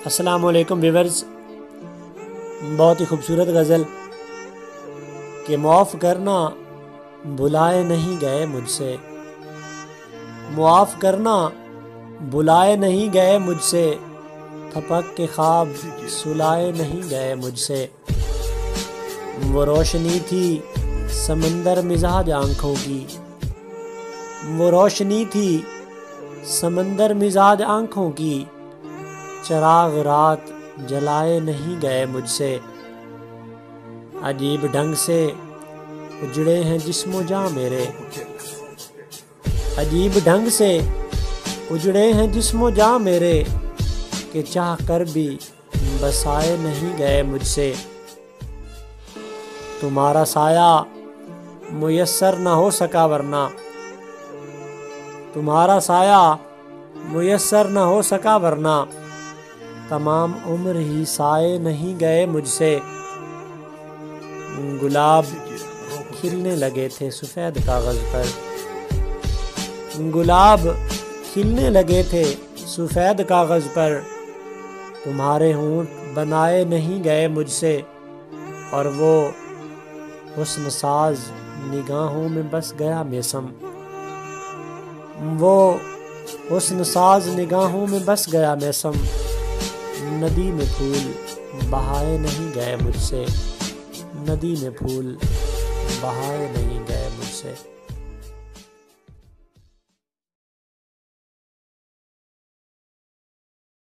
السلام علیکم ویورز، بہت ہی خوبصورت غزل کہ معاف کرنا بلائے نہیں گئے مجھ سے، معاف کرنا بلائے نہیں گئے مجھ سے، تھپک کے خواب سلائے نہیں گئے مجھ سے۔ وہ روشنی تھی سمندر مزاج آنکھوں کی، وہ روشنی تھی سمندر مزاج آنکھوں کی، چراغ رات جلائے نہیں گئے مجھ سے۔ عجیب ڈھنگ سے اجڑے ہیں جسم و جاں میرے، عجیب ڈھنگ سے اجڑے ہیں جسم و جاں میرے، کہ چاہ کر بھی بسائے نہیں گئے مجھ سے۔ تمہارا سایہ میسر نہ ہو سکا ورنہ، تمہارا سایہ میسر نہ ہو سکا ورنہ، تمام عمر ہی سائے نہیں گئے مجھ سے۔ گلاب کھلنے لگے تھے سفید کاغذ پر، گلاب کھلنے لگے تھے سفید کاغذ پر، تمہارے ہونٹ بنائے نہیں گئے مجھ سے، اور وہ حسن ساز نگاہوں میں بس گیا میسم، وہ حسن ساز نگاہوں میں بس گیا میسم، ندی میں پھول بہائے نہیں گئے مجھ سے، ندی میں پھول بہائے نہیں گئے مجھ سے۔